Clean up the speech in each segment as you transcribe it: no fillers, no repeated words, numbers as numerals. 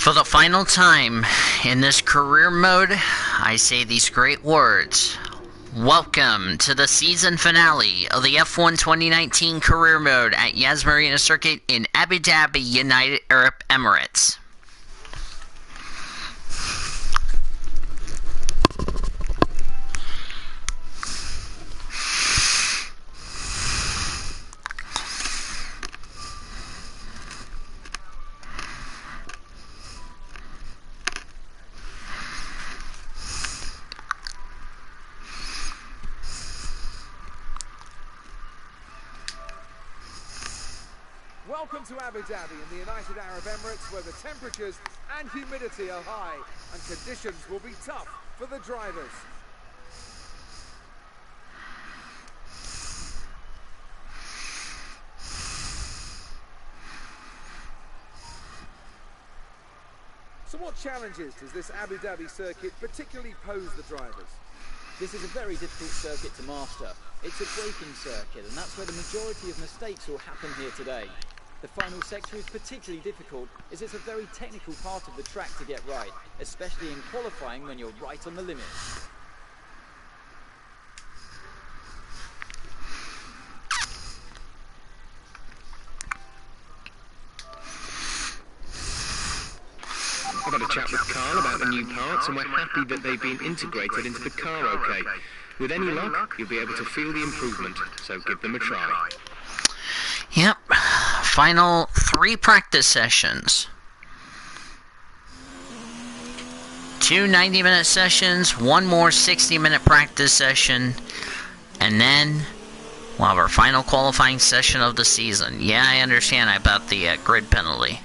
For the final time in this career mode, I say these great words. Welcome to the season finale of the F1 2019 career mode at Yas Marina Circuit in Abu Dhabi, United Arab Emirates. Welcome to Abu Dhabi in the United Arab Emirates, where the temperatures and humidity are high and conditions will be tough for the drivers. So what challenges does this Abu Dhabi circuit particularly pose the drivers? This is a very difficult circuit to master. It's a braking circuit, and that's where the majority of mistakes will happen here today. The final sector is particularly difficult as it's a very technical part of the track to get right, especially in qualifying when you're right on the limit. I've had a chat with Carl about the new parts, and we're happy that they've been integrated into the car okay. With any luck, you'll be able to feel the improvement, so give them a try. Yep, final 3 practice sessions. 2 90-minute sessions, 1 more 60-minute practice session, and then we'll have our final qualifying session of the season. Yeah, I understand about the grid penalty.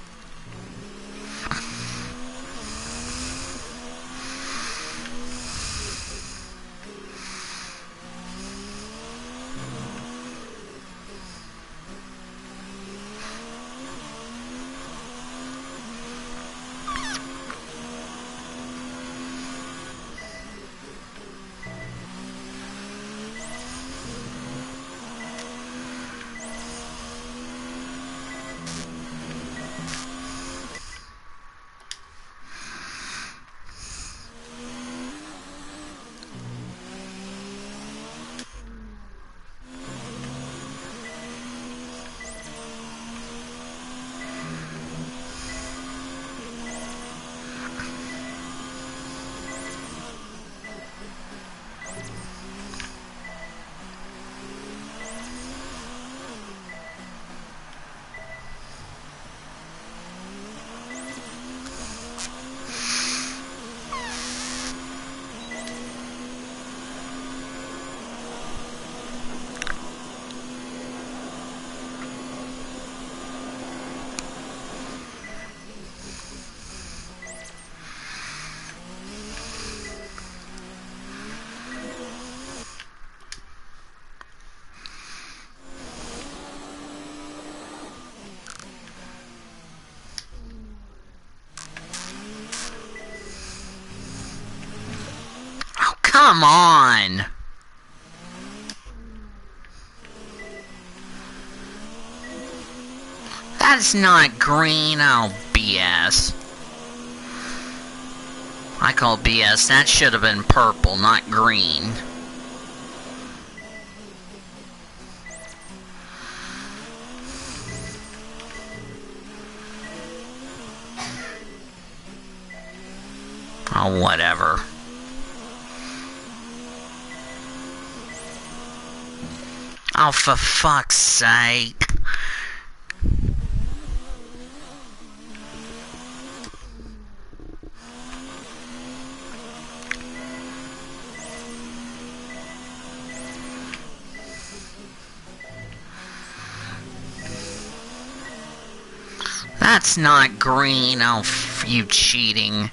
Come on! That's not green. Oh, BS. I call BS. That should have been purple, not green. Oh, whatever. Oh, for fuck's sake. That's not green. Oh, you cheating.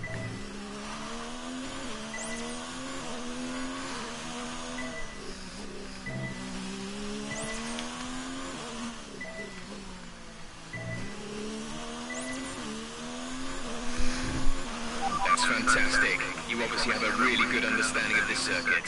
That's fantastic. You obviously have a really good understanding of this circuit.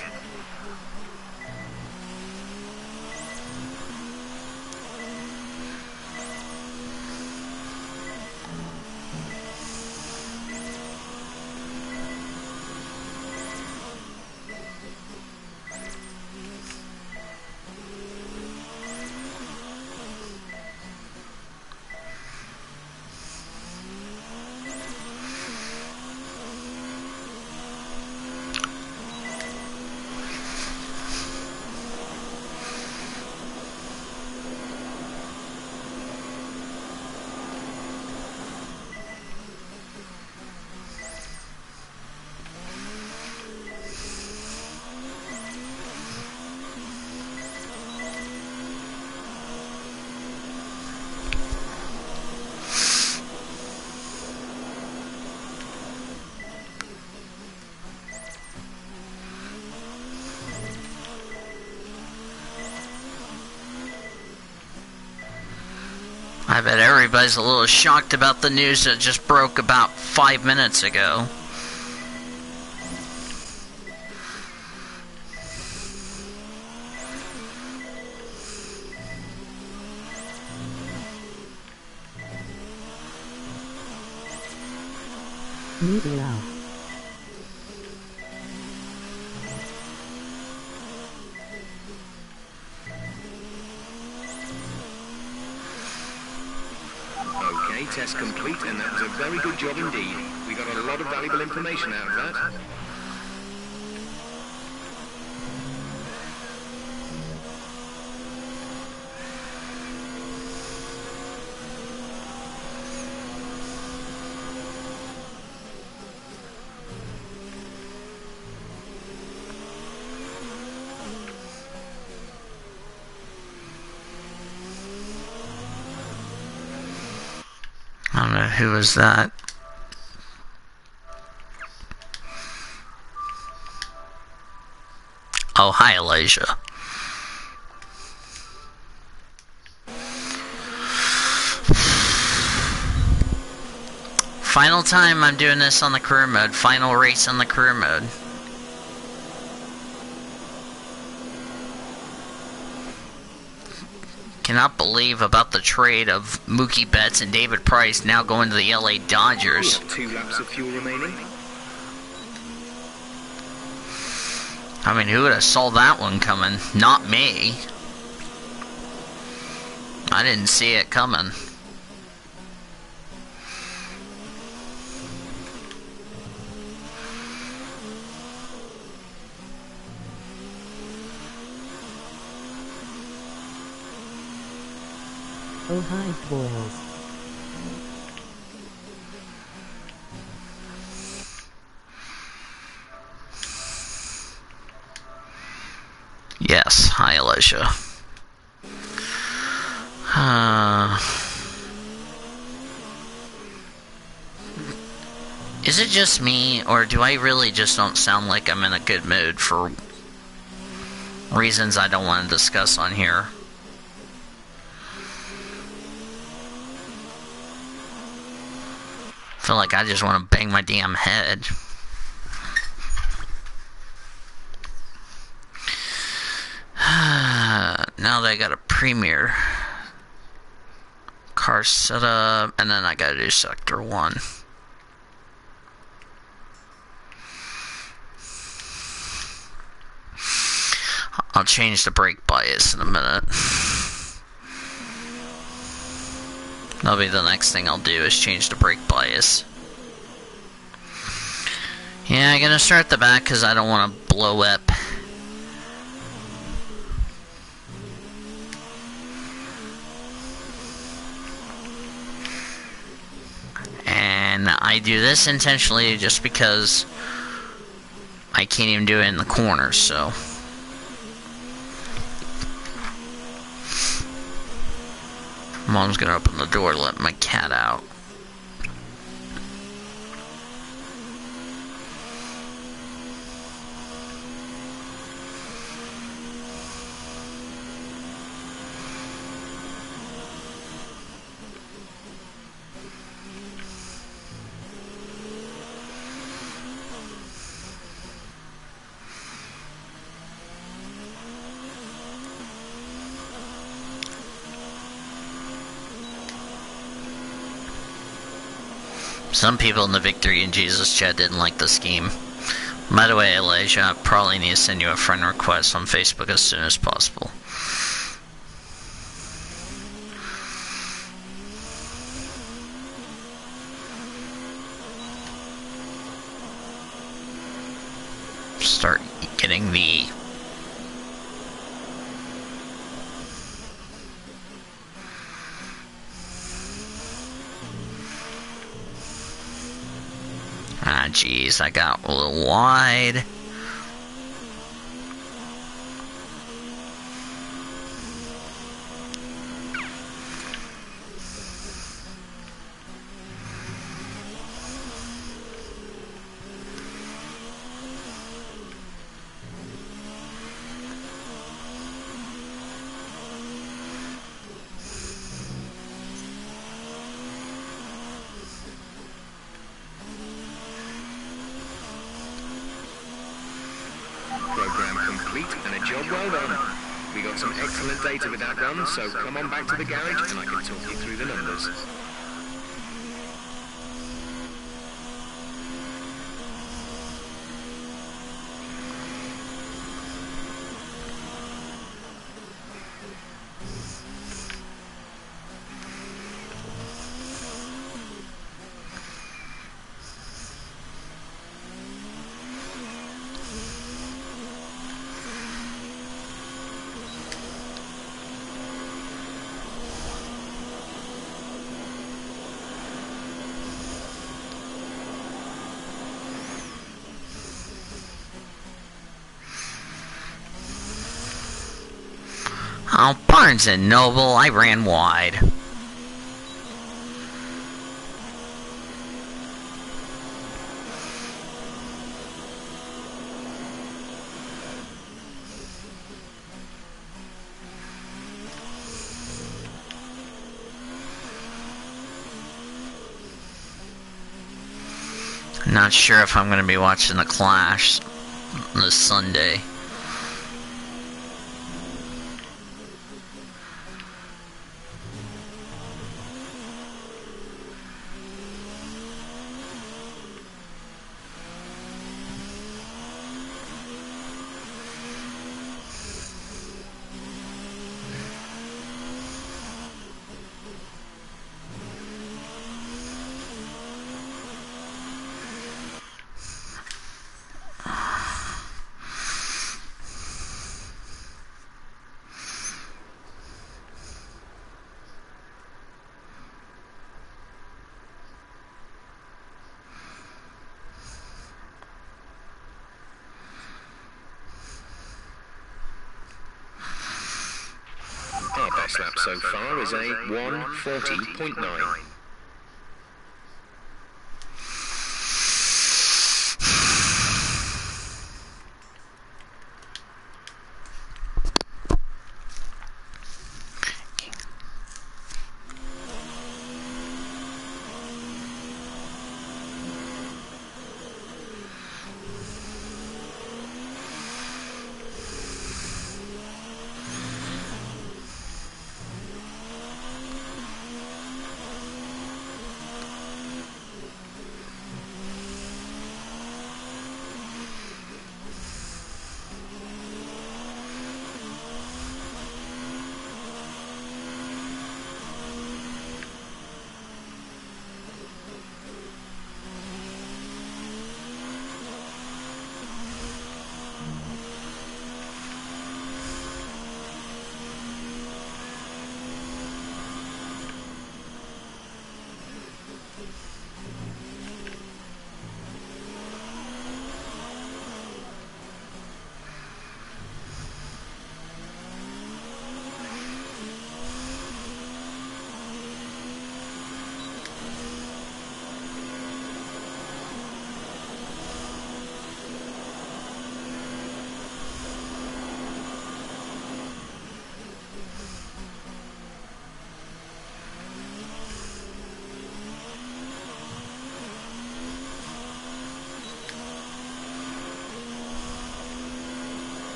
I bet everybody's a little shocked about the news that just broke about 5 minutes ago. Media. Okay, test complete, and that was a very good job indeed. We got a lot of valuable information out of that. I don't know who was that. Oh, hi, Elijah. Final time I'm doing this on the career mode. Final race on the career mode. Cannot believe about the trade of Mookie Betts and David Price now going to the LA Dodgers. We have 2 laps of fuel remaining. I mean, who would have saw that one coming? Not me. I didn't see it coming. Oh hi, boys. Yes, hi, Alicia. Is it just me, or do I really just don't sound like I'm in a good mood for reasons I don't want to discuss on here? I feel like I just want to bang my damn head. Now that I got a premiere car set up, and then I gotta do sector 1. I'll change the brake bias in a minute. That'll be the next thing I'll do, is change the brake bias. Yeah, I'm gonna start at the back because I don't want to blow up. And I do this intentionally just because I can't even do it in the corners, so. Mom's gonna open the door to let my cat out. Some people in the Victory in Jesus chat didn't like the scheme. By the way, Elijah, I probably need to send you a friend request on Facebook as soon as possible. Start getting the jeez, I got a little wide. Job well done. We got some excellent data with that one, so come on back to the garage and I can talk you through the numbers. Oh, Barnes and Noble, I ran wide. Not sure if I'm going to be watching the Clash this Sunday. Our best lap so far is a 1:40.9.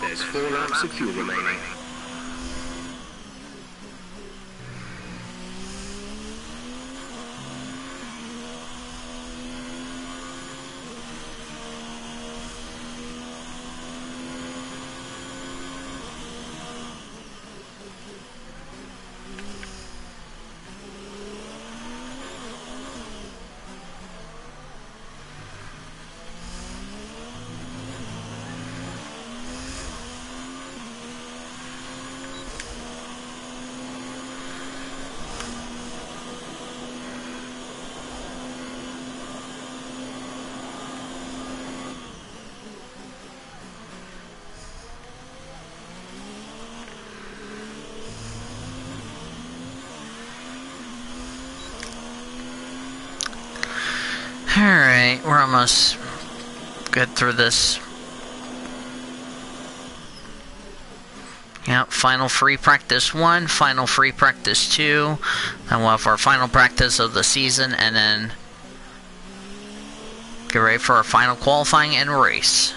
There's 4 laps of fuel remaining. Alright, we're almost good through this. Yep, final free practice 1, final free practice 2. Then we'll have our final practice of the season, and then get ready for our final qualifying and race.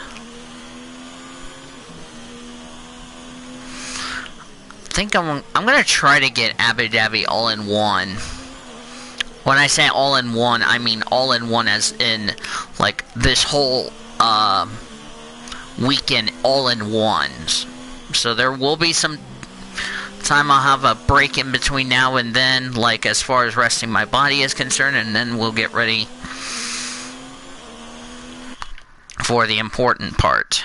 I think I'm going to try to get Abu Dhabi all in one. When I say all in one, I mean all in one as in, like, this whole weekend all in ones. So there will be some time I'll have a break in between now and then, like as far as resting my body is concerned, and then we'll get ready for the important part.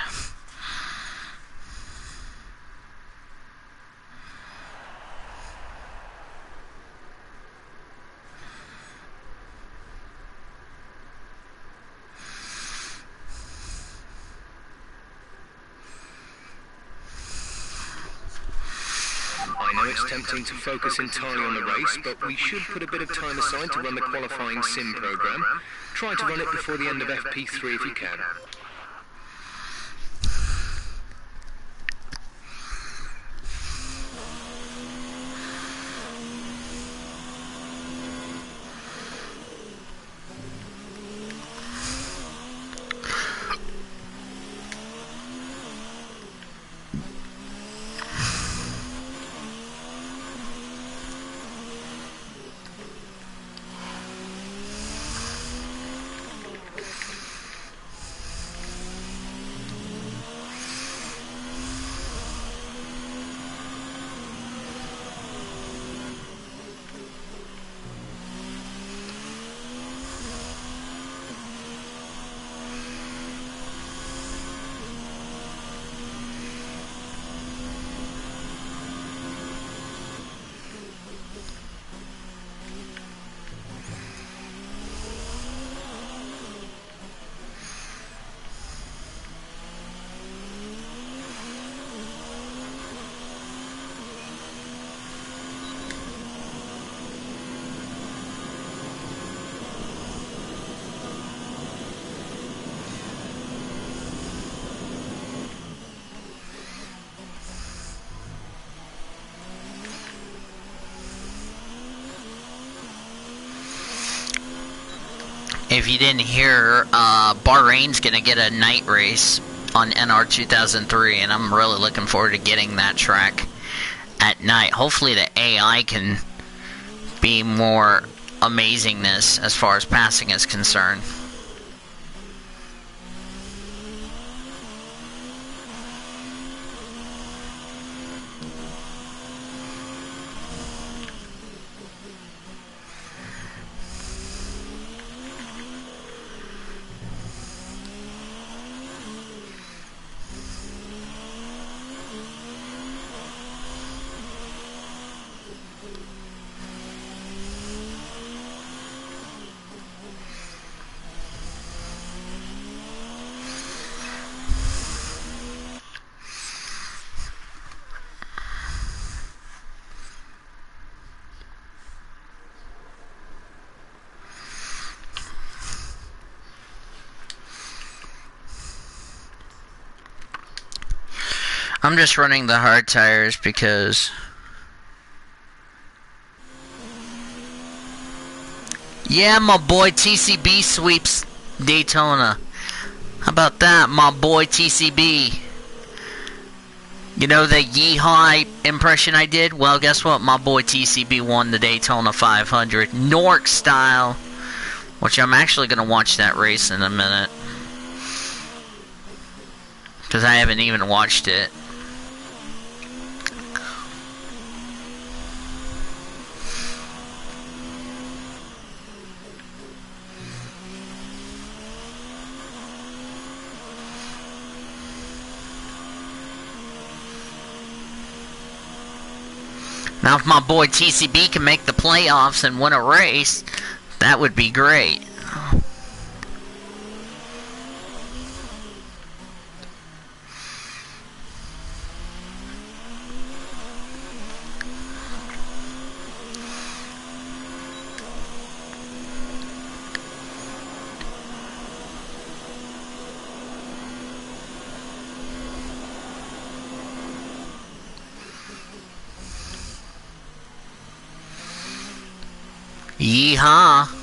I know it's tempting to focus entirely on the race, but we should put a bit of time aside to run the qualifying sim program. Try to run it before the end of FP3 if you can. If you didn't hear, Bahrain's gonna get a night race on NR 2003, and I'm really looking forward to getting that track at night. Hopefully the AI can be more amazingness as far as passing is concerned. I'm just running the hard tires because... Yeah, my boy TCB sweeps Daytona. How about that, my boy TCB? You know the Yeehaw impression I did? Well, guess what? My boy TCB won the Daytona 500 Nork style. Which I'm actually going to watch that race in a minute. Because I haven't even watched it. Now, if my boy TCB can make the playoffs and win a race, that would be great. Yeehaw!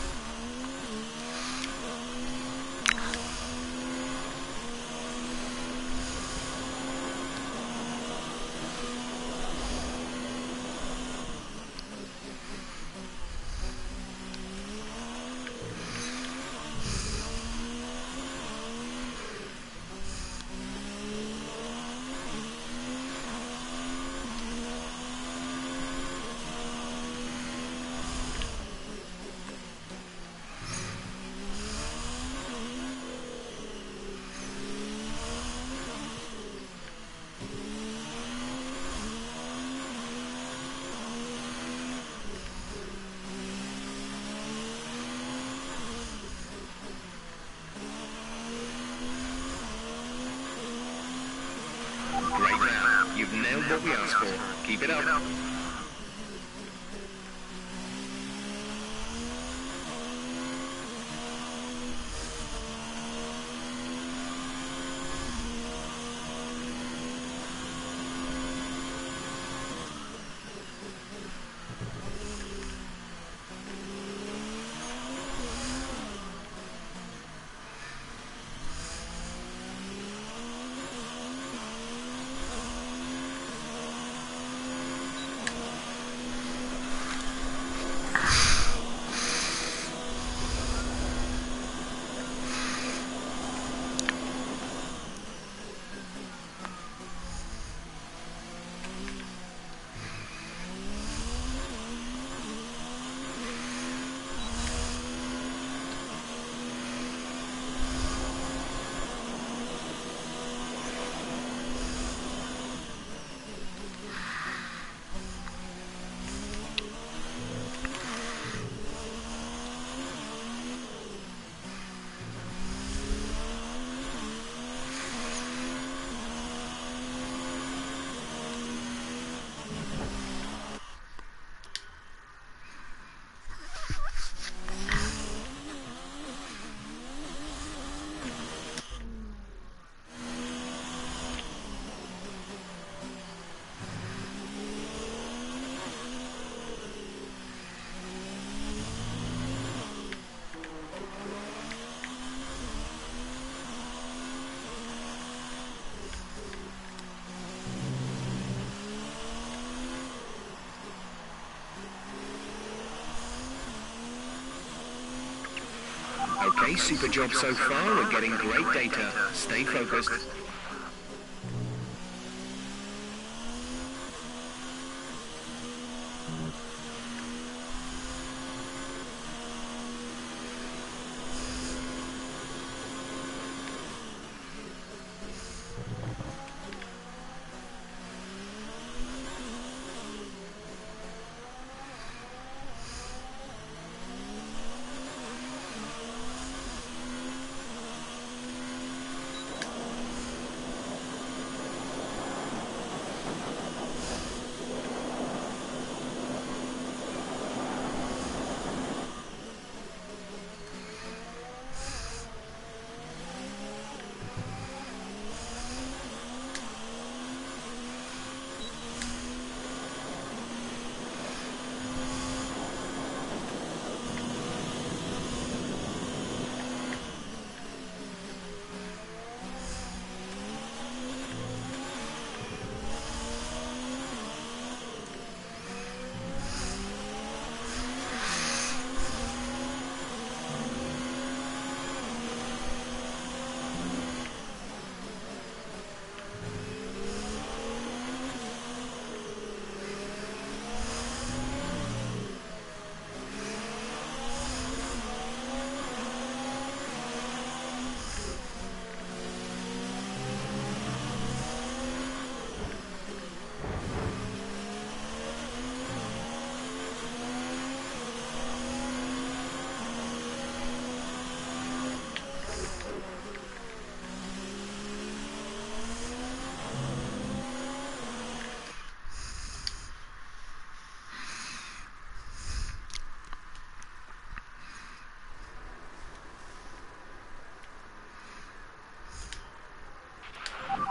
Great now. You've nailed what we asked for. Keep it up. Okay, super job so far. We're getting great data. Stay focused.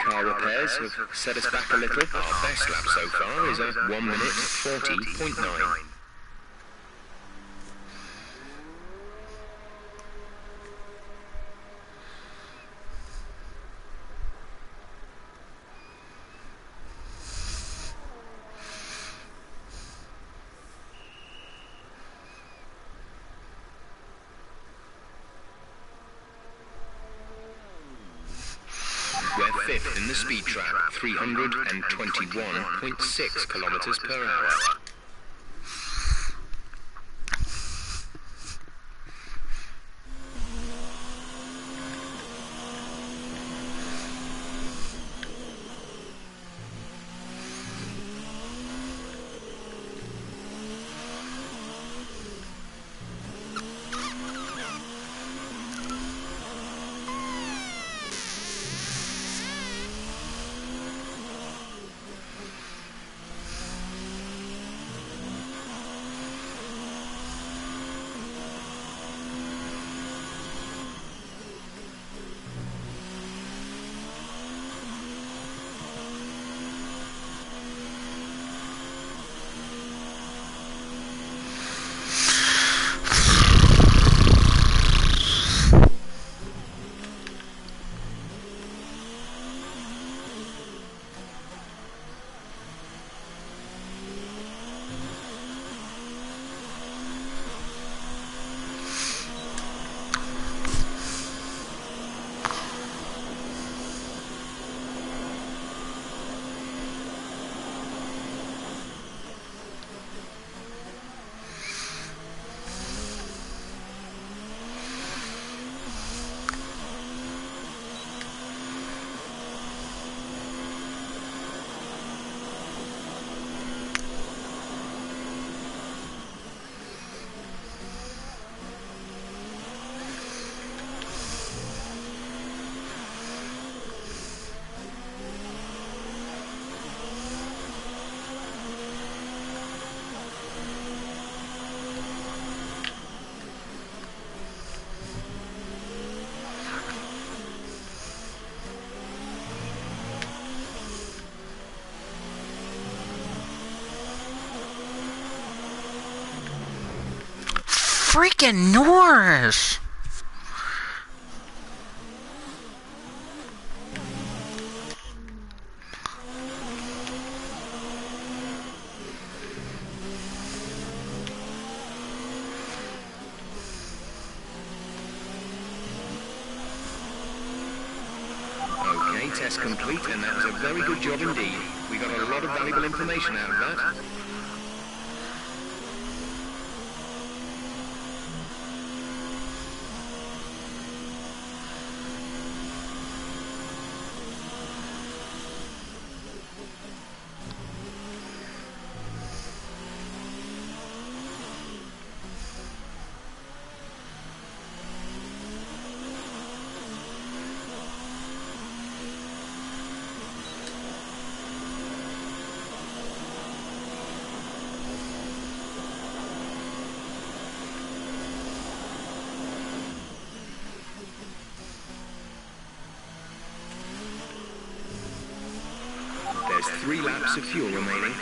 Car repairs have set us back a little. Our best lap so far is a 1 minute 40.9. fifth in the speed trap, 321.6 kilometers per hour. Freaking Norris! Okay, test complete, and that was a very good job indeed. We got a lot of valuable information out of that. There's 3 laps of fuel remaining.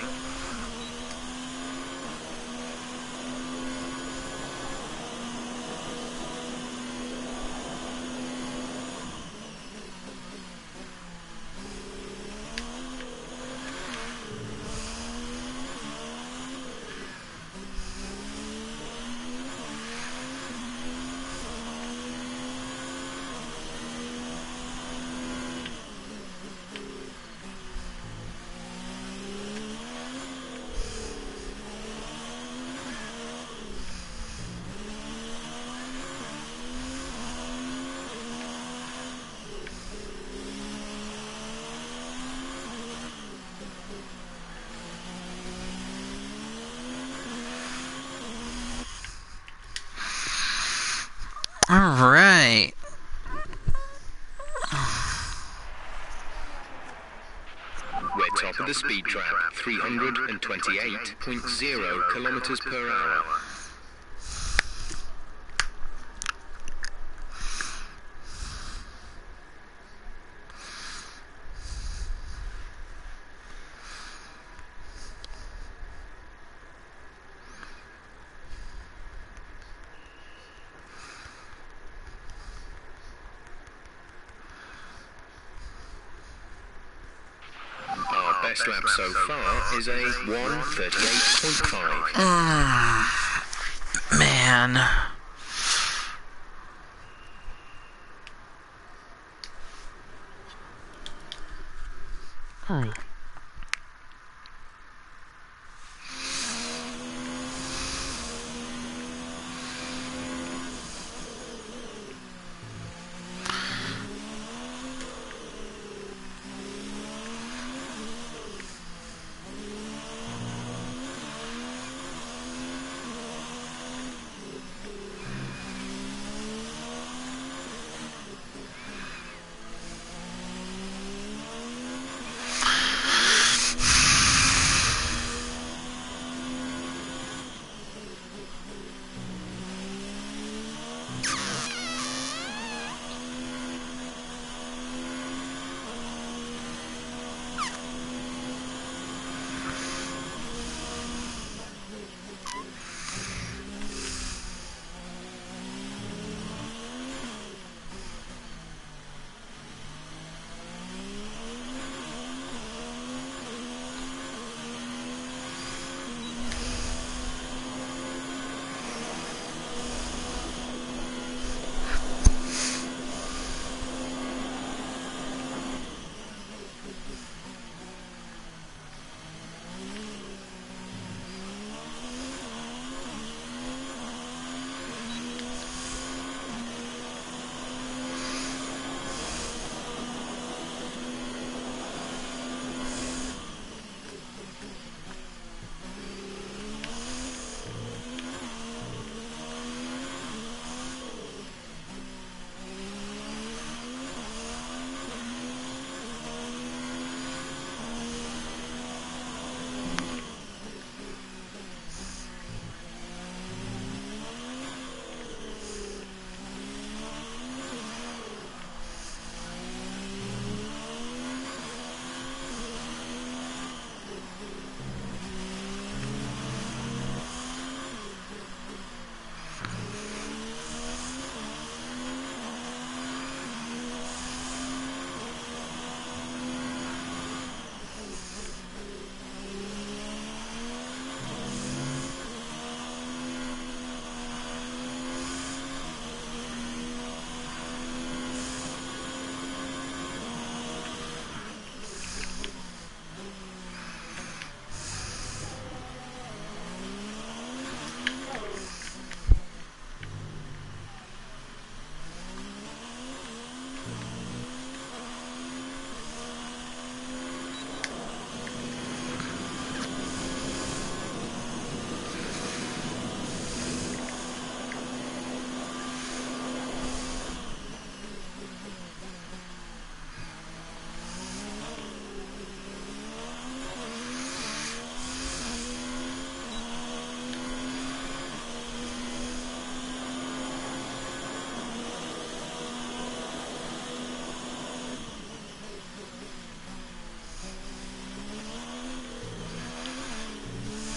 Alright. We're top of the speed trap, 328.0 kilometers per hour. Best lap so far is a 1:38.5. Man. Hi.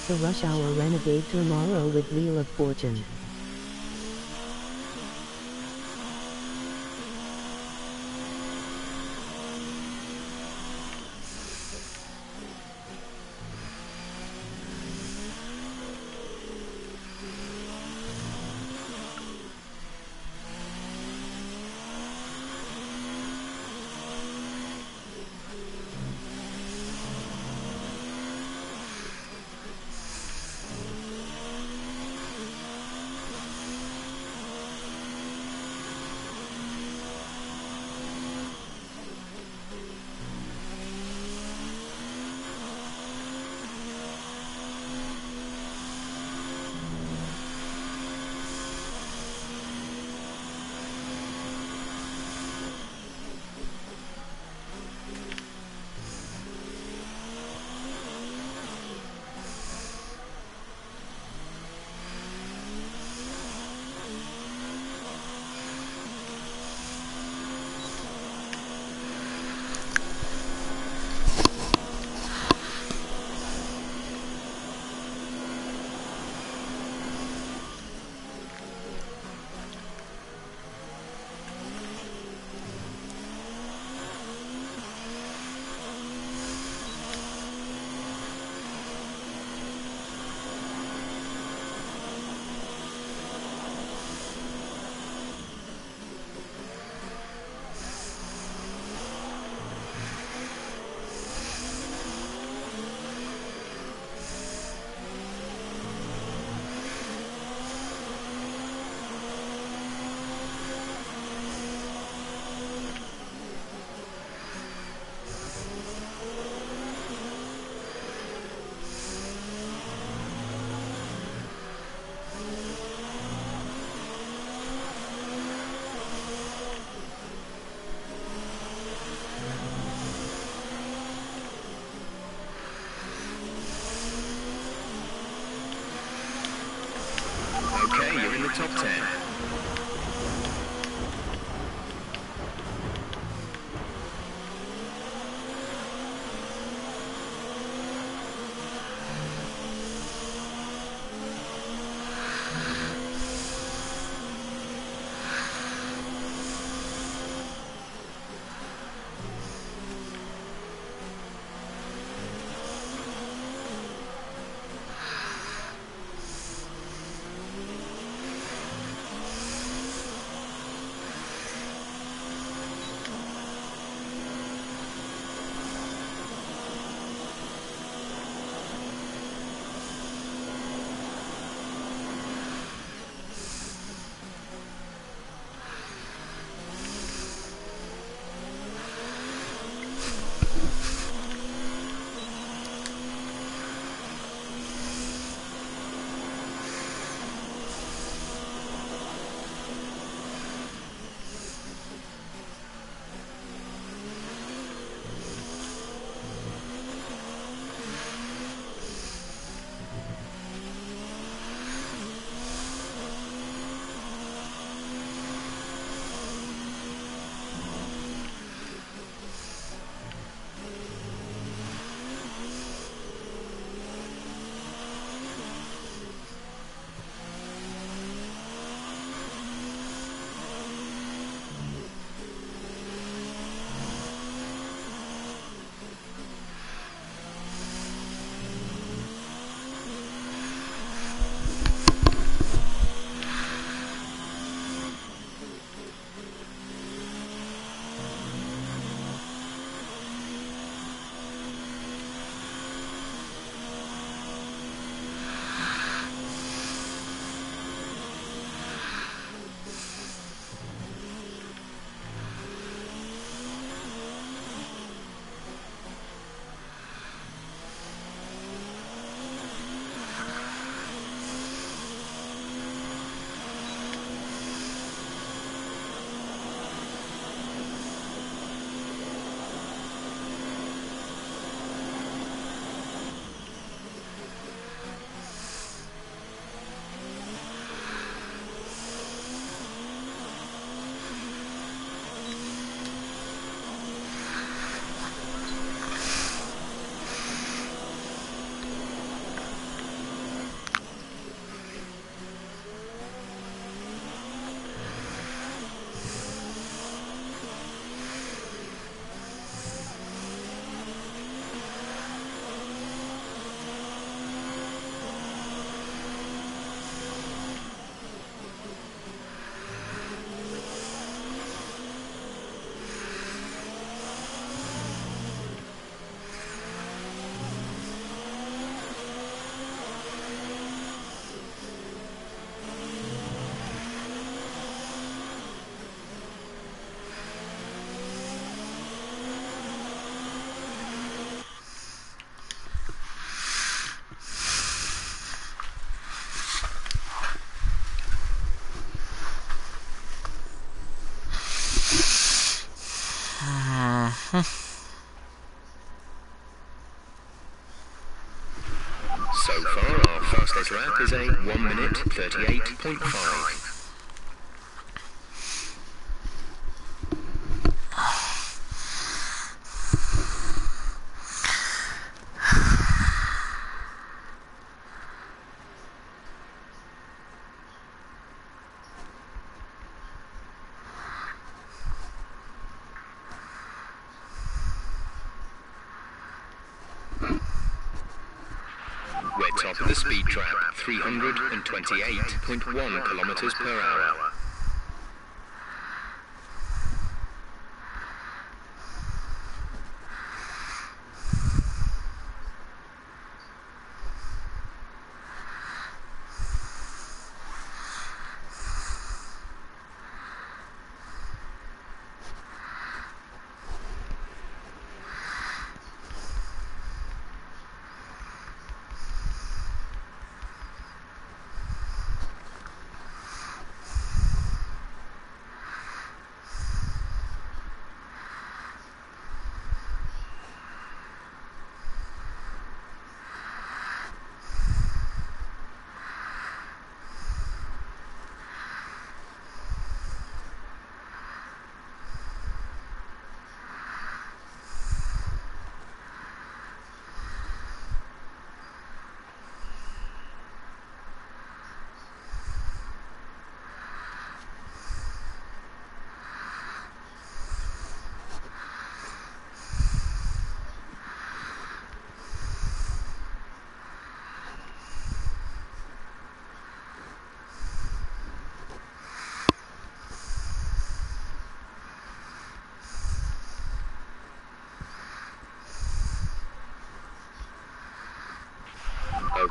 The Rush Hour Renegade tomorrow with Wheel of Fortune. the top 10. So far, our fastest lap is a 1 minute 38.5. We're top of the speed trap, 328.1 kilometers per hour.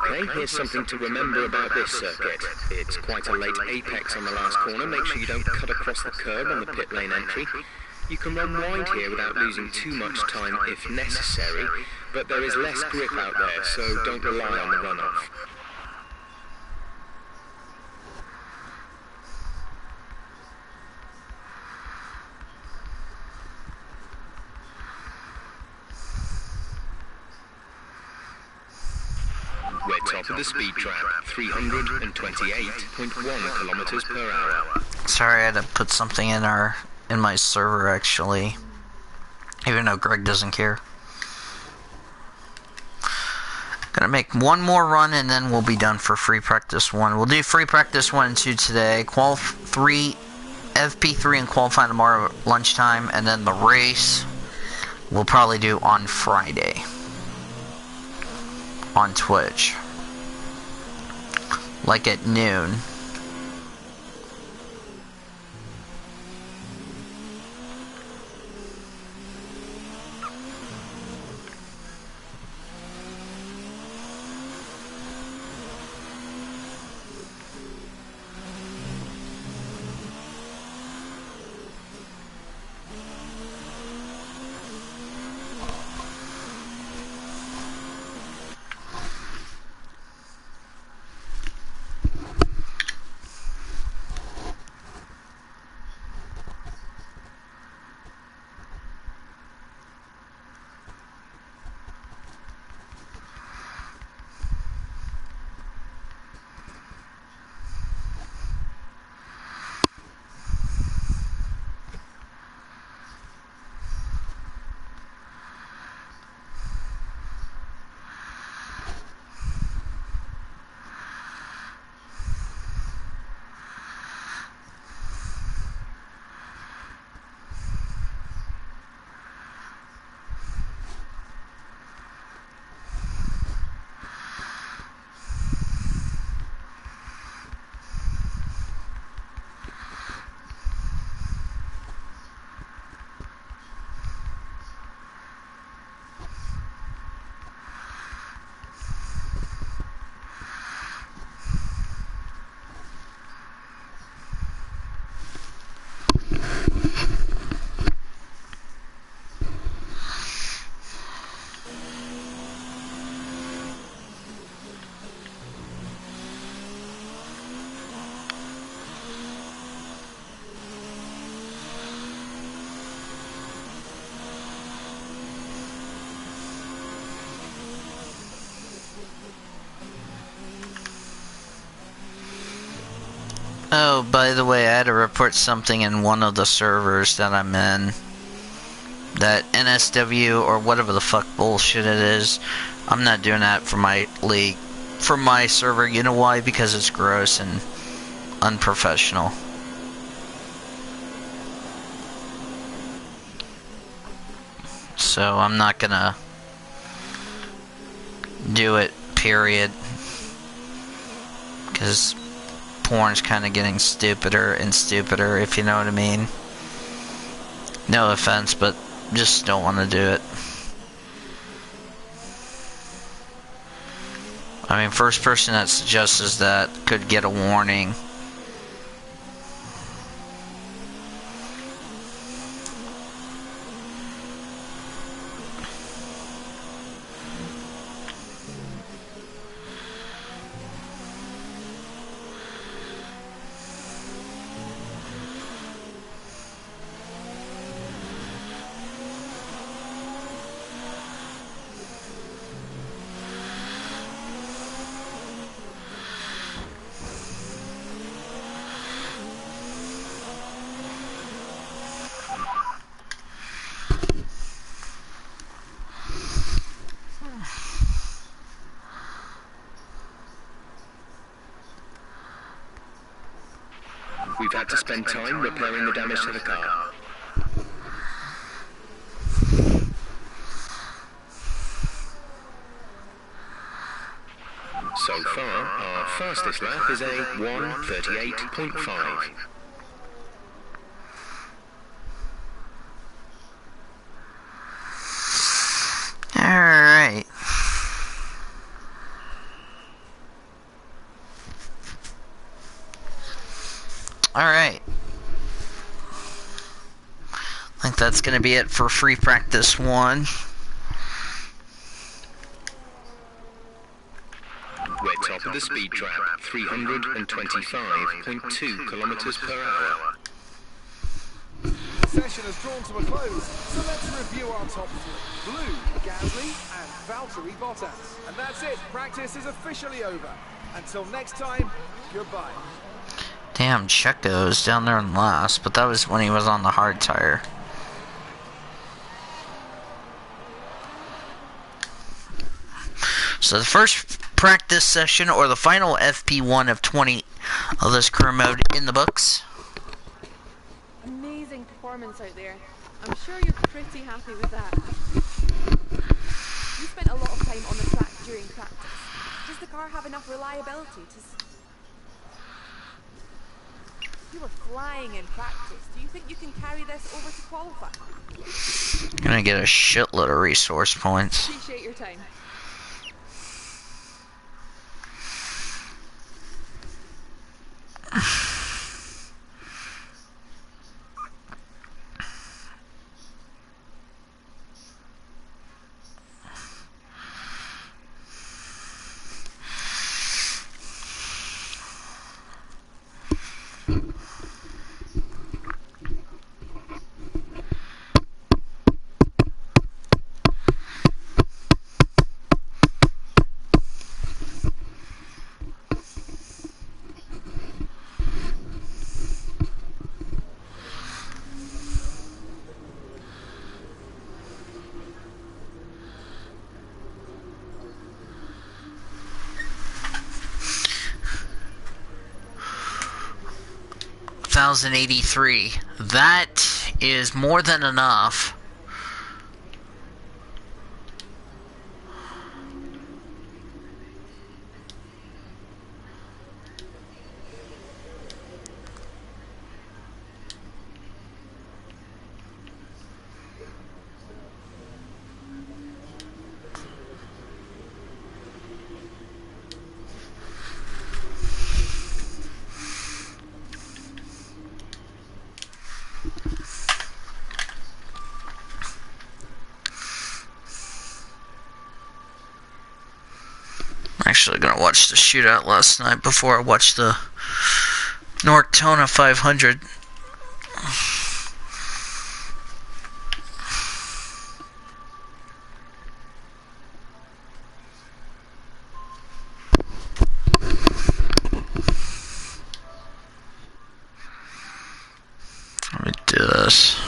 Okay, here's something to remember about this circuit. It's quite a late apex on the last corner. Make sure you don't cut across the curb on the pit lane entry. You can run wide here without losing too much time if necessary, but there is less grip out there, so don't rely on the runoff. We're top of the speed trap, 328.1 kilometers per hour. Sorry, I had to put something in my server actually, even though Greg doesn't care. Gonna make one more run and then we'll be done for free practice 1. We'll do free practice 1 and 2 today. FP3 and qualifying tomorrow at lunchtime, and then the race we'll probably do on Friday on Twitch, like at noon. Oh, by the way, I had to report something in one of the servers that I'm in. That NSW or whatever the fuck bullshit it is. I'm not doing that for my league. For my server, you know why? Because it's gross and unprofessional. So I'm not gonna do it, period. Because porn's kind of getting stupider and stupider, if you know what I mean. No offense, but just don't want to do it. I mean, first person that suggests that could get a warning. We've had to spend time repairing the damage to the car. So far, our fastest lap is a 1:38.5. Alright. that's going to be it for free practice 1. We're top of the speed trap, 325.2 kilometers per hour. The session has drawn to a close, so let's review our top 3. Blue, Gasly and Valtteri Bottas. And that's it, practice is officially over. Until next time, goodbye. Damn, Checo's down there in last, but that was when he was on the hard tire. So the first practice session, or the final FP1 of 20 of this career mode in the books. Amazing performance out there. I'm sure you're pretty happy with that. You spent a lot of time on the track during practice. Does the car have enough reliability to... You were flying in practice. Do you think you can carry this over to qualify? You're gonna get a shitload of resource points. Appreciate your time. $1,083. That is more than enough. Actually gonna watch the shootout last night before I watched the Nortona 500. Let me do this.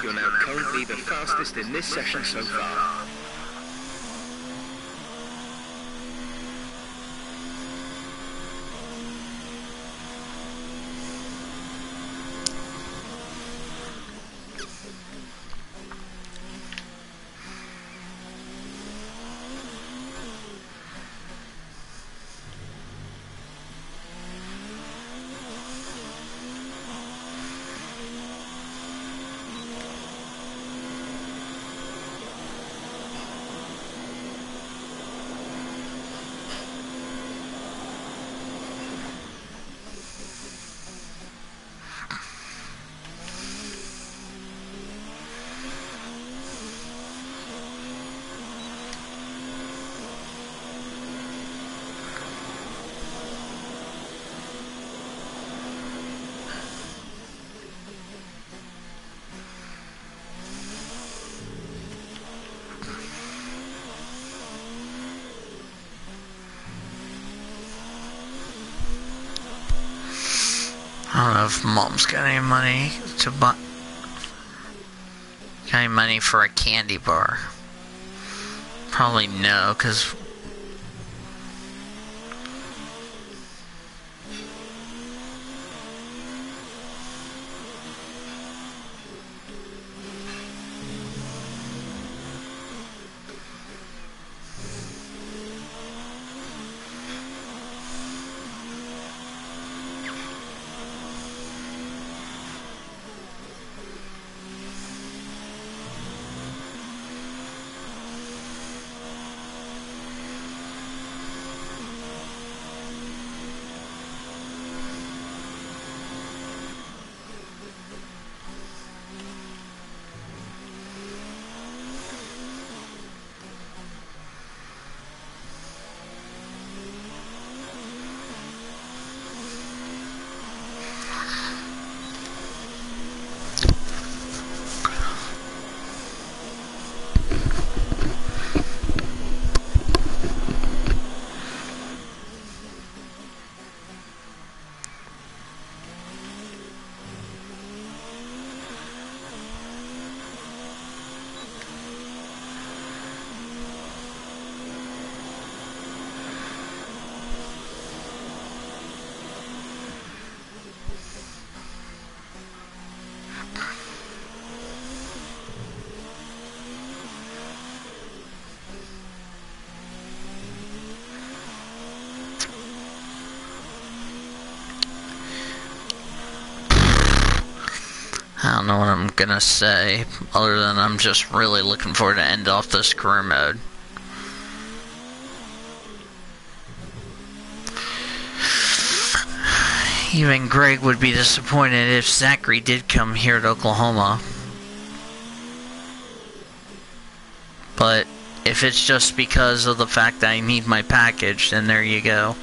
you're now currently the fastest in this session so far. I don't know if Mom's got any money to buy. Got any money for a candy bar? Probably no, because I don't know what I'm gonna say, other than I'm just really looking forward to end off this career mode. Even Greg would be disappointed if Zachary did come here to Oklahoma. But if it's just because of the fact that I need my package, then there you go.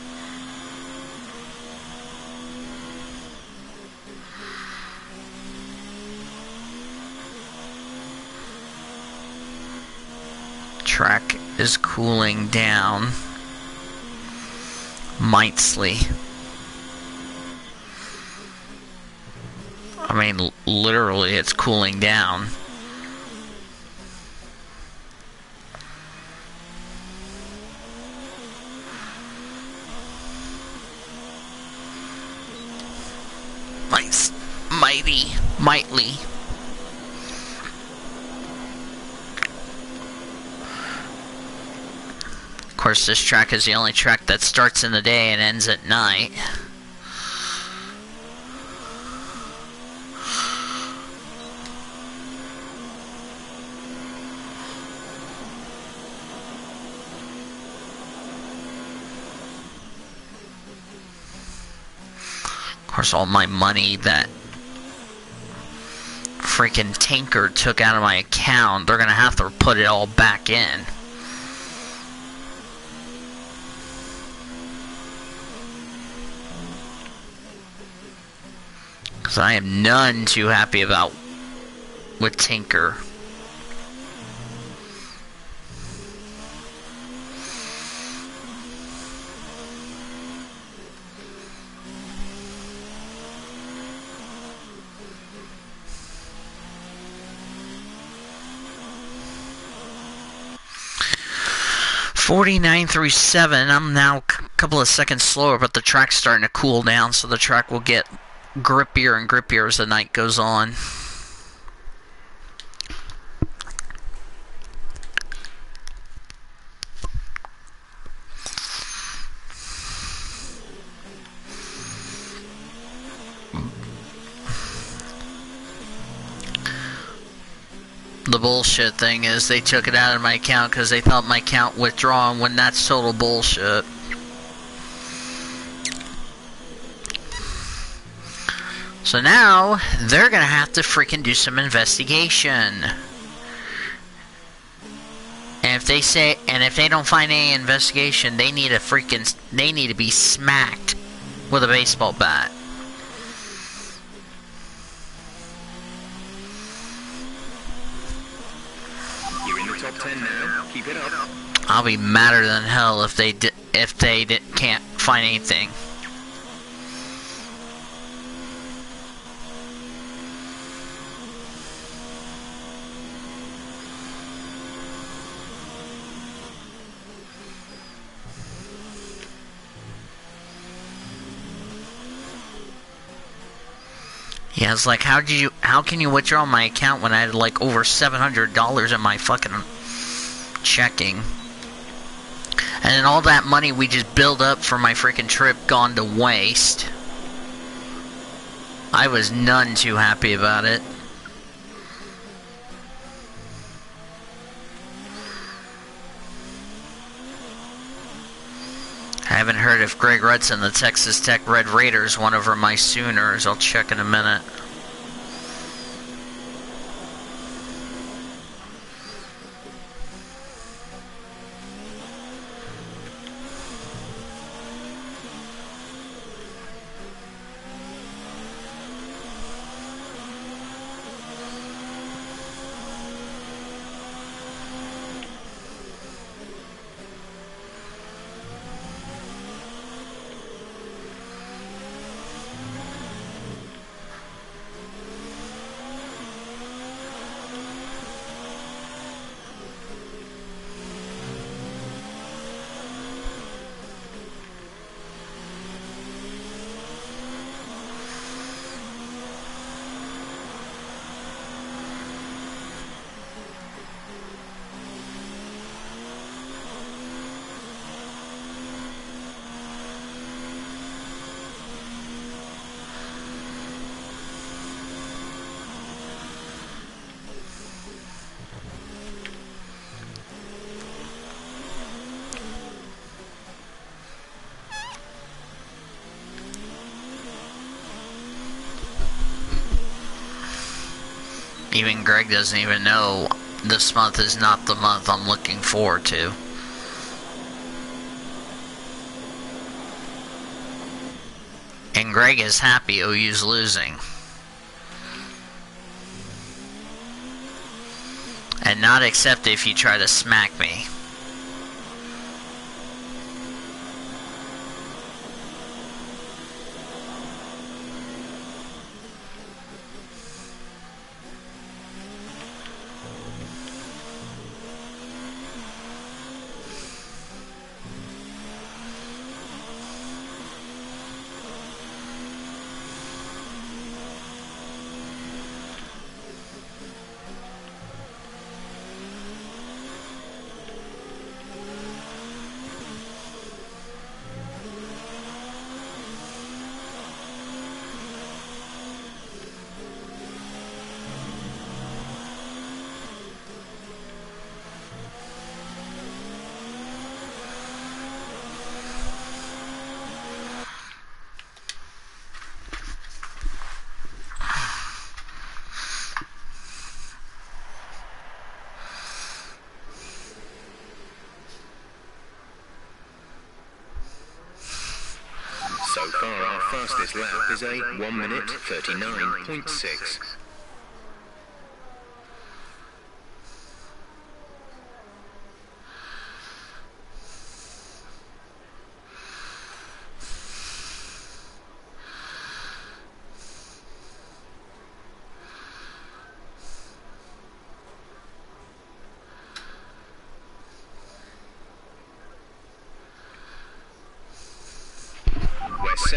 Track is cooling down mightily. I mean, literally, it's cooling down. Nice, mightily. Of course, this track is the only track that starts in the day and ends at night. Of course, all my money that freaking Tinker took out of my account, they're gonna have to put it all back in. Because I am none too happy about with Tinker. 49 through 7. I'm now a couple of seconds slower, but the track's starting to cool down, so the track will get grippier and grippier as the night goes on. The bullshit thing is they took it out of my account because they thought my account withdrawn, when that's total bullshit. So now they're gonna have to freaking do some investigation. And if they don't find any investigation, they need to be smacked with a baseball bat. You're in the top 10 now. Keep it up. I'll be madder than hell if they can't find anything. Yeah, it's like, how can you withdraw my account when I had like over $700 in my fucking checking? And then all that money we just built up for my freaking trip gone to waste. I was none too happy about it. I haven't heard if Greg Rudson, the Texas Tech Red Raiders, won over my Sooners. I'll check in a minute. Even Greg doesn't even know this month is not the month I'm looking forward to. And Greg is happy OU's losing. And not accept if you try to smack me. So far, our fastest lap is a 1 minute 39.6.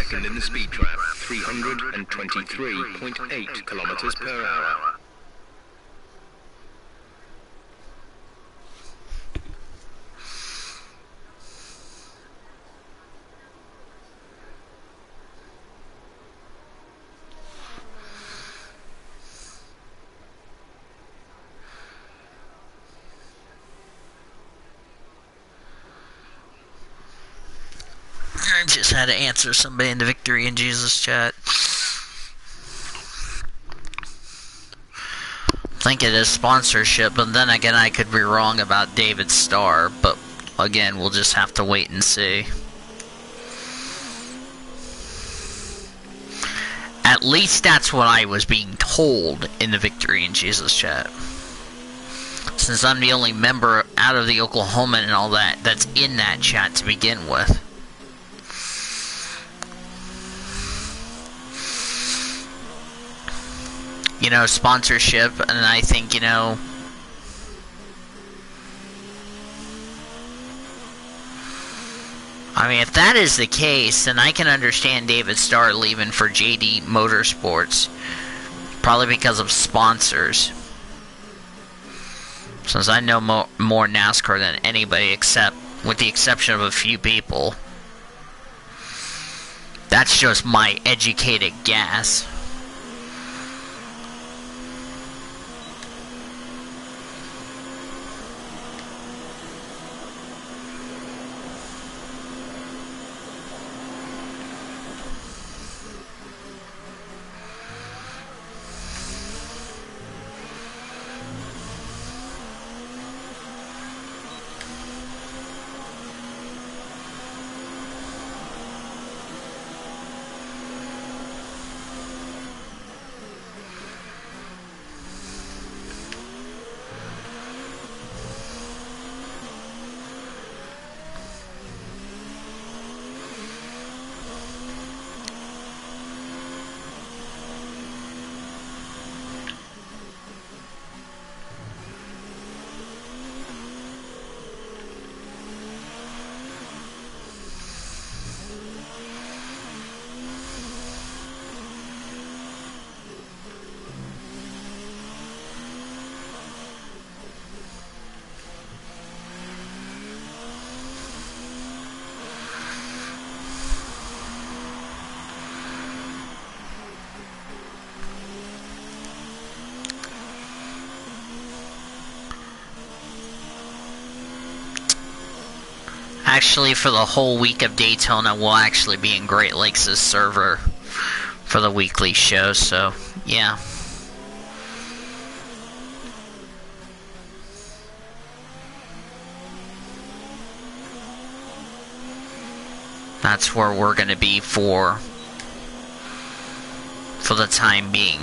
second in the speed trap, 323.8 kilometers per hour. I just had to answer somebody in the Victory in Jesus chat. I think it is sponsorship, but then again I could be wrong about David Starr, but again we'll just have to wait and see. At least that's what I was being told in the Victory in Jesus chat. Since I'm the only member out of the Oklahoman and all that that's in that chat to begin with. You know, sponsorship, and I think, you know, I mean, if that is the case, then I can understand David Starr leaving for JD Motorsports, probably because of sponsors. Since I know more NASCAR than anybody, except, with the exception of a few people. That's just my educated guess. Actually, for the whole week of Daytona, we'll actually be in Great Lakes' server for the weekly show, so, yeah. That's where we're going to be for the time being.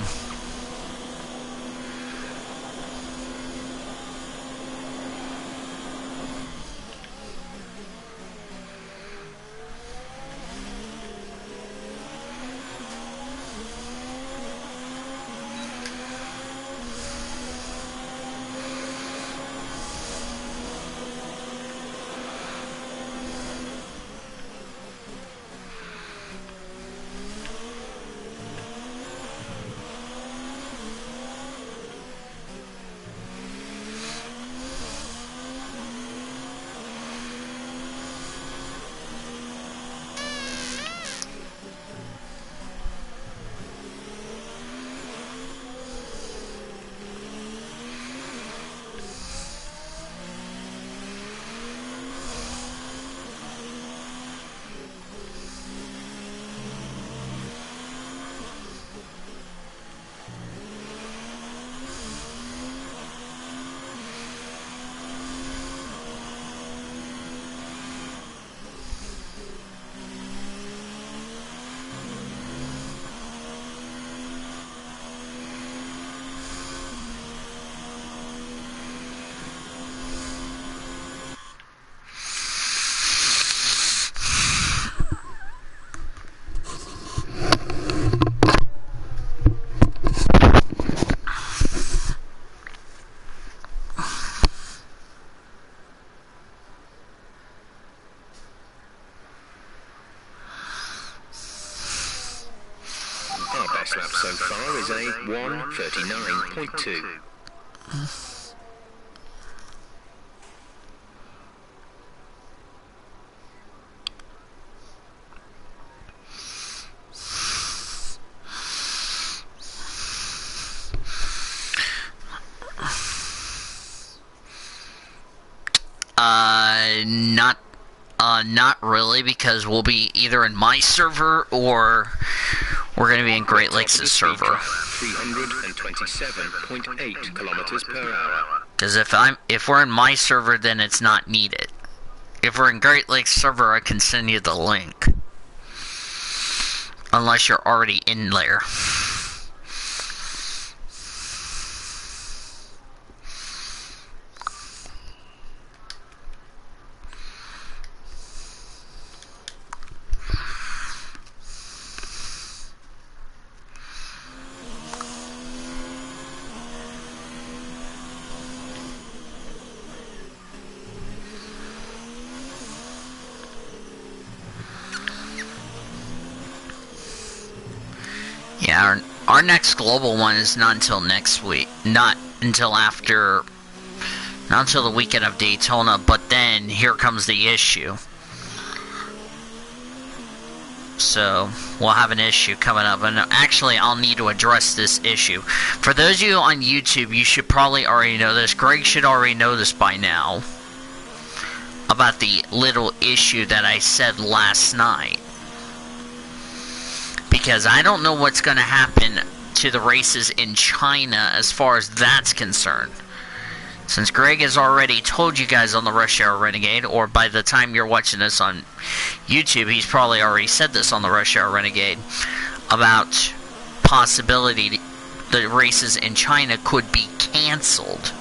so far is a 1:39.2. Not really, because we'll be either in my server or we're going to be in Great Lakes' server. 327.8 kilometers per hour. Because if we're in my server, then it's not needed. If we're in Great Lakes server, I can send you the link. Unless you're already in there. Yeah, our next global one is not until next week. Not until the weekend of Daytona, but then here comes the issue. So, we'll have an issue coming up, and actually I'll need to address this issue. For those of you on YouTube, you should probably already know this. Greg should already know this by now. About the little issue that I said last night. Because I don't know what's going to happen to the races in China as far as that's concerned. Since Greg has already told you guys on the Rush Hour Renegade, or by the time you're watching this on YouTube, he's probably already said this on the Rush Hour Renegade, about possibility the races in China could be canceled.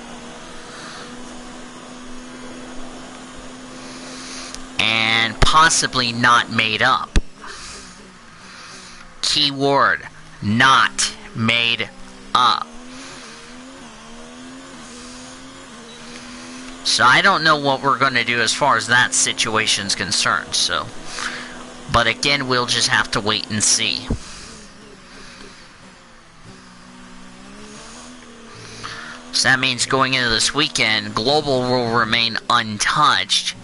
And possibly not made up. Keyword, not made up. So I don't know what we're going to do as far as that situation's concerned. So, but again, we'll just have to wait and see. So that means going into this weekend, Global will remain untouched.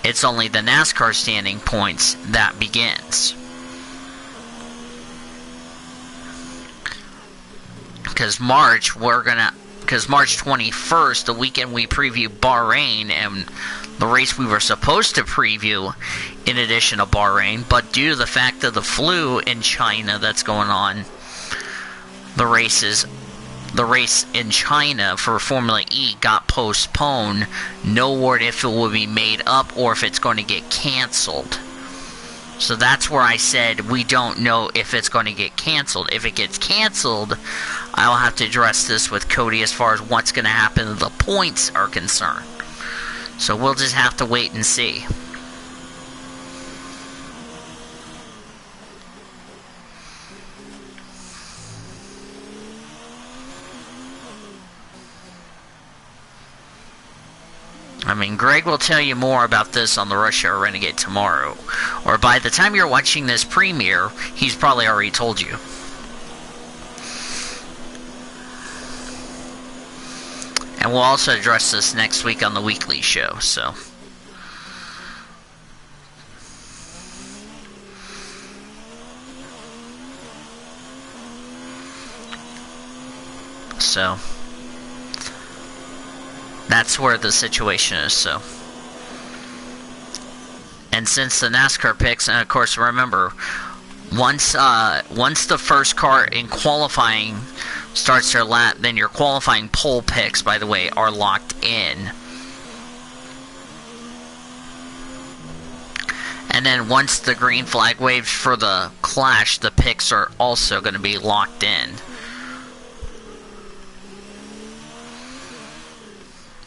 It's only the NASCAR standing points that begins. Because March 21st, the weekend we preview Bahrain, and the race we were supposed to preview in addition to Bahrain, but due to the fact of the flu in China that's going on, the race in China for Formula E got postponed. No word if it will be made up or if it's going to get canceled. So that's where I said we don't know if it's going to get canceled. If it gets canceled, I'll have to address this with Cody as far as what's going to happen to the points are concerned. So we'll just have to wait and see. I mean, Greg will tell you more about this on the Rush Hour Renegade tomorrow. Or by the time you're watching this premiere, he's probably already told you. And we'll also address this next week on the weekly show, so. So. That's where the situation is, so. And since the NASCAR picks, and of course remember, once the first car in qualifying starts their lap, then your qualifying pole picks, by the way, are locked in. And then once the green flag waves for the clash, the picks are also going to be locked in.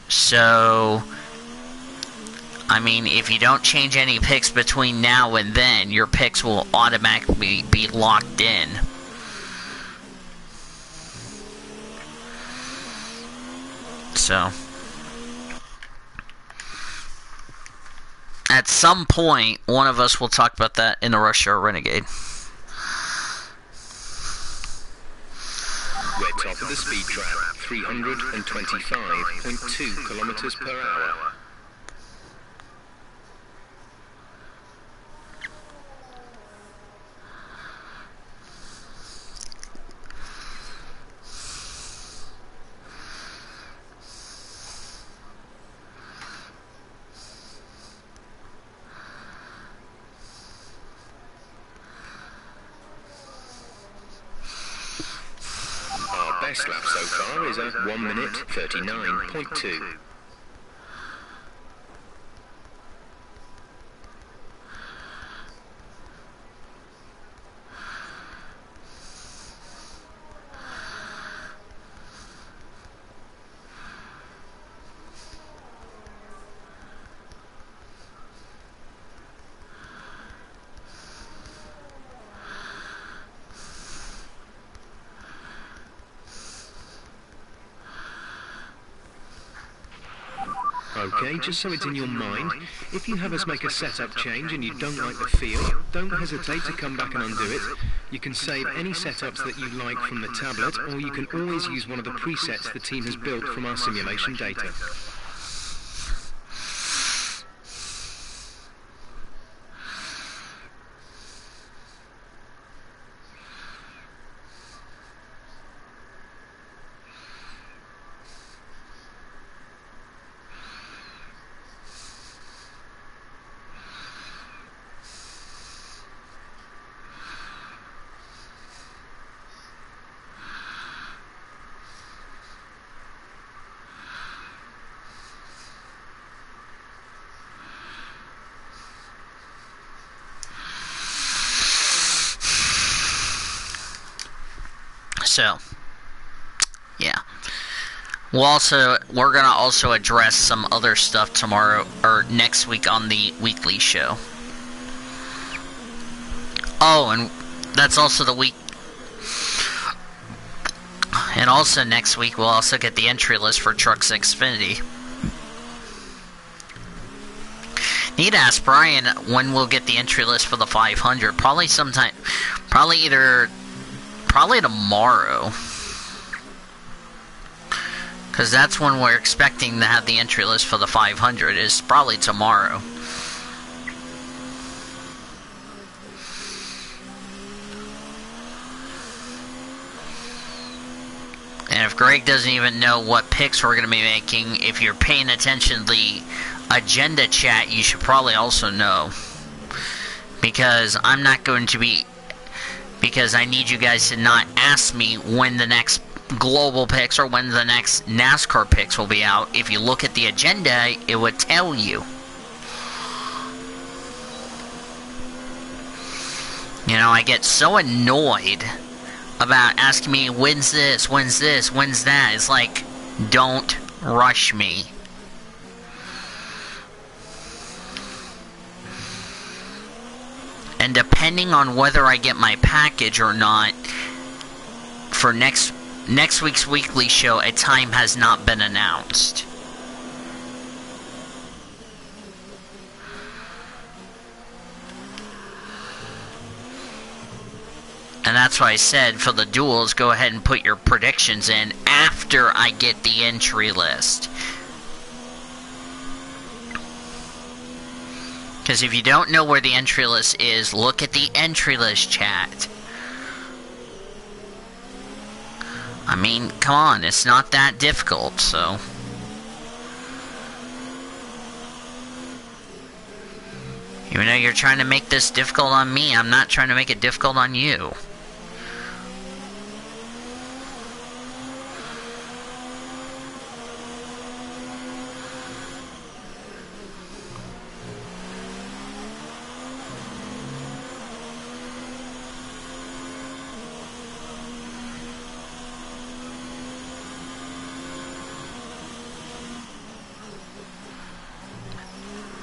So, I mean, if you don't change any picks between now and then, your picks will automatically be locked in. So, at some point, one of us will talk about that in the Rush Hour Renegade. the speed trap, 325.2 kilometers per hour. Best lap so far is a 1 minute 39.2. Okay, just so it's in your mind, if you have us make a setup change and you don't like the feel, don't hesitate to come back and undo it. You can save any setups that you like from the tablet, or you can always use one of the presets the team has built from our simulation data. So, yeah. We're gonna also address some other stuff tomorrow, or next week on the weekly show. Oh, and that's also the week. And also next week we'll also get the entry list for Trucks Xfinity. Need to ask Brian when we'll get the entry list for the 500. Probably sometime, probably tomorrow. Because that's when we're expecting to have the entry list for the 500, is probably tomorrow. And if Greg doesn't even know what picks we're going to be making, if you're paying attention to the agenda chat, you should probably also know. Because I'm not going to be... Because I need you guys to not ask me when the next global picks or when the next NASCAR picks will be out. If you look at the agenda, it would tell you. You know, I get so annoyed about asking me, when's this, when's this, when's that. It's like, don't rush me. And depending on whether I get my package or not, for next week's weekly show, a time has not been announced. And that's why I said for the duels, go ahead and put your predictions in after I get the entry list. Because if you don't know where the entry list is, look at the entry list chat. I mean, come on, it's not that difficult, so... Even though you're trying to make this difficult on me, I'm not trying to make it difficult on you.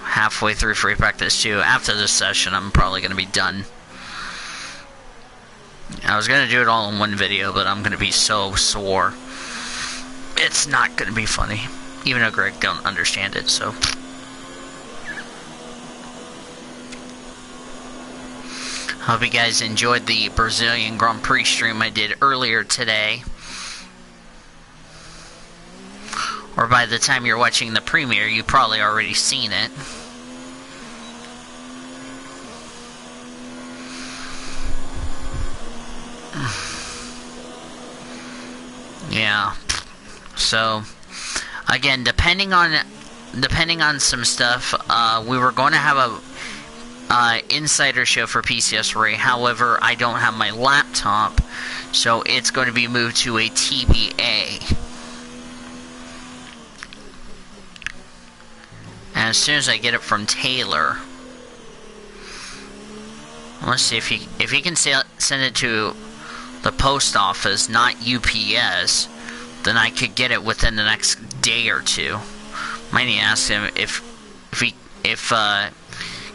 Halfway through free practice 2. After this session, I'm probably going to be done. I was going to do it all in one video, but I'm going to be so sore. It's not going to be funny. Even though Greg don't understand it, so... Hope you guys enjoyed the Brazilian Grand Prix stream I did earlier today. Or by the time you're watching the premiere, you've probably already seen it. Yeah. So, again, depending on some stuff, we were going to have a insider show for PCS Ray. However, I don't have my laptop, so it's going to be moved to a TBA. And as soon as I get it from Taylor, let's see if he can send it to the post office, not UPS, then I could get it within the next day or two. Might need to ask him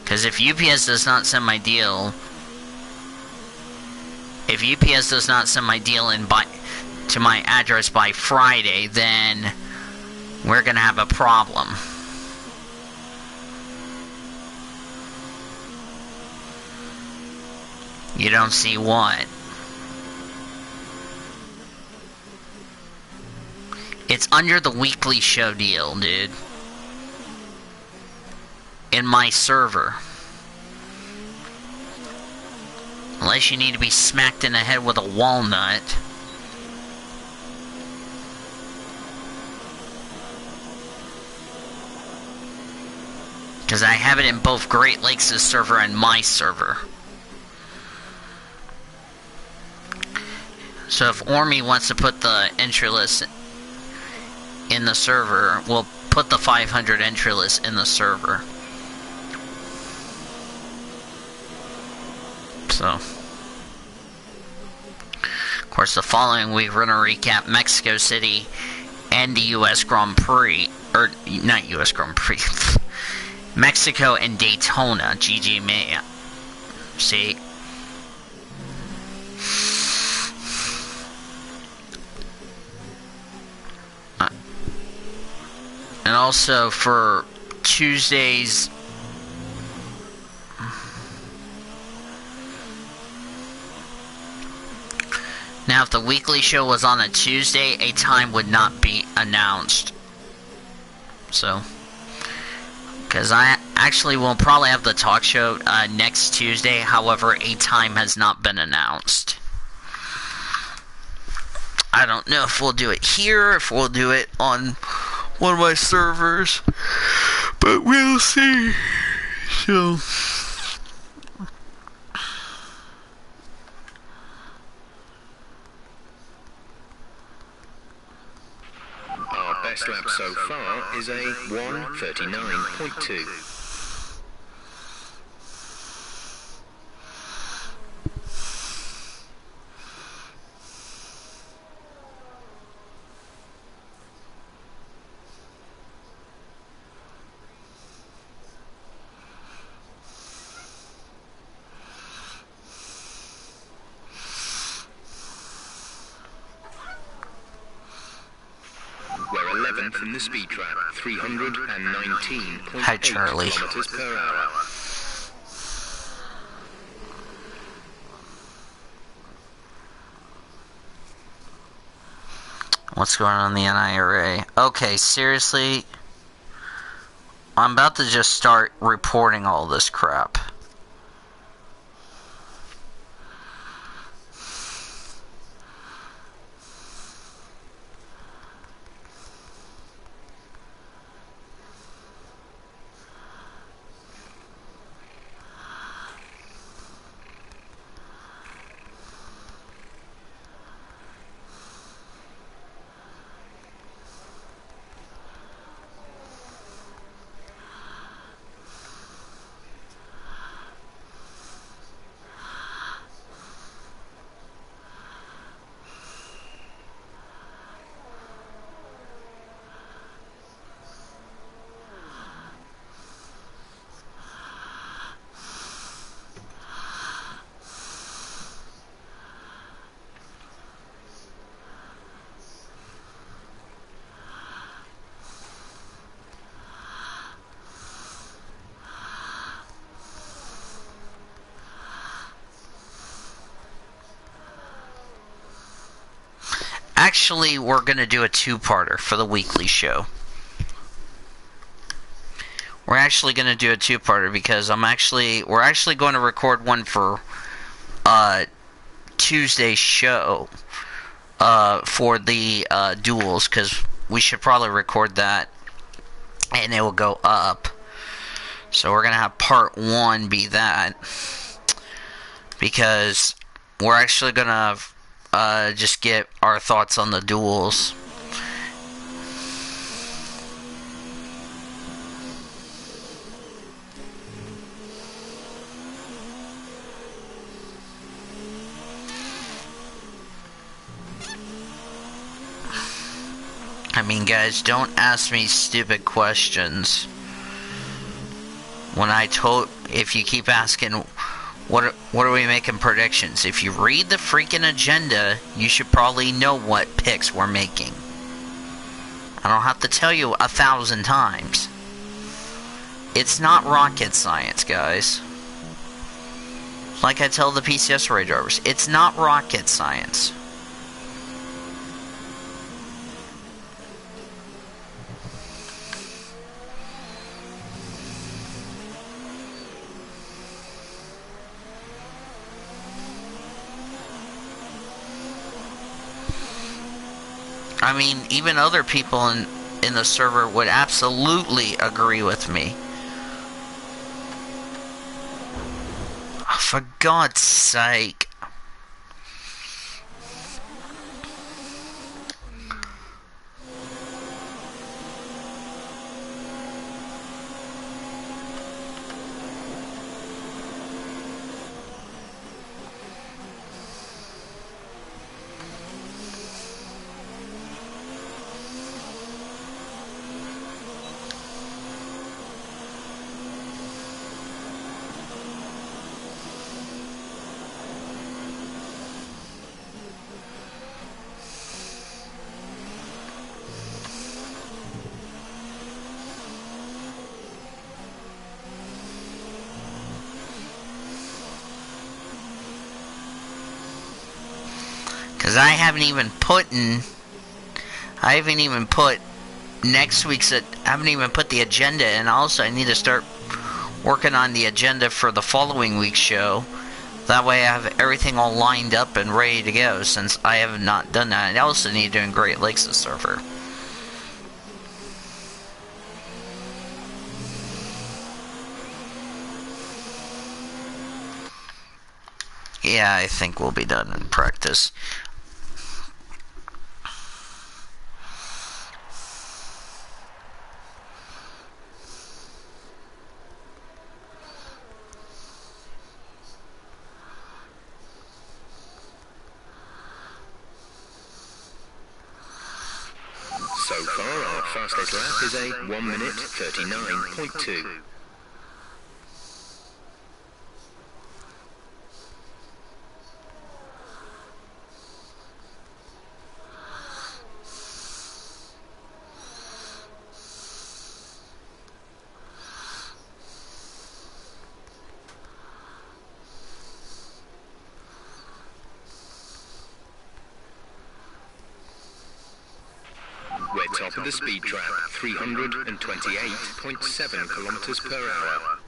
because if UPS does not send my deal, to my address by Friday, then we're gonna have a problem. You don't see what? It's under the weekly show deal, dude. In my server. Unless you need to be smacked in the head with a walnut. Because I have it in both Great Lakes' server and my server. So if Ormy wants to put the entry list in the server, we'll put the 500 entry list in the server. So, of course, the following week we're going to recap Mexico City and the U.S. Grand Prix, or not U.S. Grand Prix, Mexico and Daytona, GG See? And also for Tuesdays, now if the weekly show was on a Tuesday, a time would not be announced. So, because I actually will probably have the talk show next Tuesday, however, a time has not been announced. I don't know if we'll do it here, if we'll do it on one of my servers, but we'll see. So, our best lap so far is a 1:39.2. From the speed trap, 319.8 Hi, Charlie. kilometers per hour. What's going on in the NIRA? Okay, seriously, I'm about to just start reporting all this crap. we're going to do a two-parter for the weekly show. We're actually going to do a two-parter because we're actually going to record one for Tuesday's show for the duels, because we should probably record that and it will go up. So we're going to have part 1 be that, because we're actually going to just get our thoughts on the duels. I mean, guys, don't ask me stupid questions. If you keep asking, what are we making predictions? If you read the freaking agenda, you should probably know what picks we're making. I don't have to tell you 1,000 times. It's not rocket science, guys. Like I tell the PCS raid drivers, it's not rocket science. I mean, even other people in the server would absolutely agree with me. For God's sake. Because I haven't even put next week's, I haven't even put the agenda in. Also, I need to start working on the agenda for the following week's show. That way I have everything all lined up and ready to go, since I have not done that. I also need to do in Great Lakes server. Yeah, I think we'll be done in practice. So far, our fastest lap is a 1 minute 39.2. We're top of the speed trap, 328.7 kilometers per hour.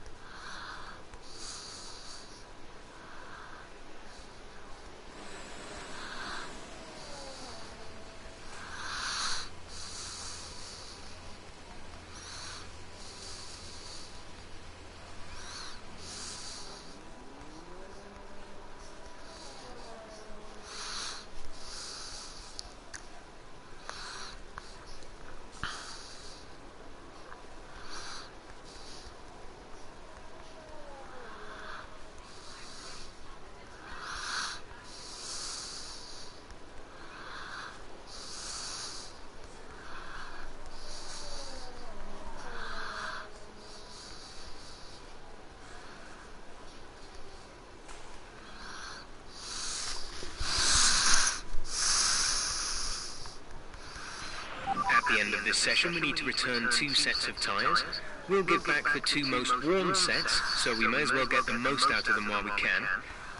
At the end of this session, we need to return 2 sets of tyres. We'll give back the 2 most worn sets, so we may as well get the most out of them while we can.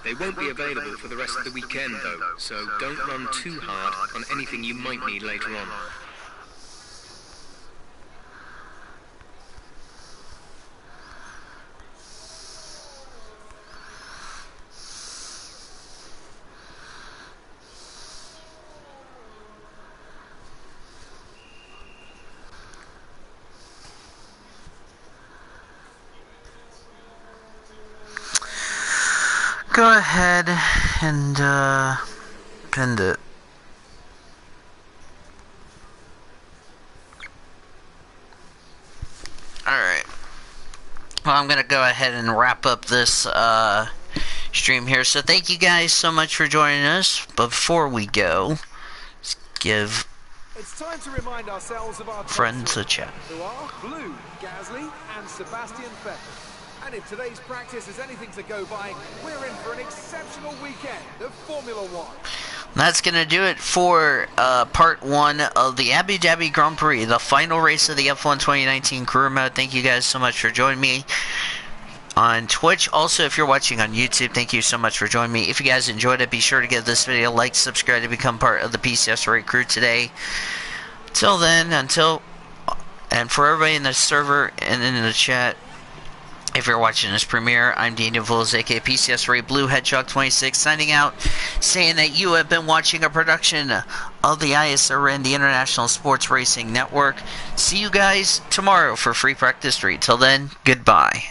They won't be available for the rest of the weekend though, so don't run too hard on anything you might need later on. Go ahead and pend it. Alright. Well, I'm going to go ahead and wrap up this stream here. So thank you guys so much for joining us. But before we go, let's give It's time to remind ourselves of our friends a chat. who are Blue, Gasly and Sebastian Vettel. And if today's practice is anything to go by, we're in for an exceptional weekend of Formula One. That's going to do it for part 1 of the Abu Dhabi Grand Prix, the final race of the F1 2019 career mode. Thank you guys so much for joining me on Twitch. Also, if you're watching on YouTube, thank you so much for joining me. If you guys enjoyed it, be sure to give this video a like, subscribe to become part of the PCS Raid crew today. Till then, and for everybody in the server and in the chat, if you're watching this premiere, I'm Daniel Villas, aka PCS Ray Blue Hedgehog 26, signing out, saying that you have been watching a production of the ISRN, the International Sports Racing Network. See you guys tomorrow for Free Practice 3. Till then, goodbye.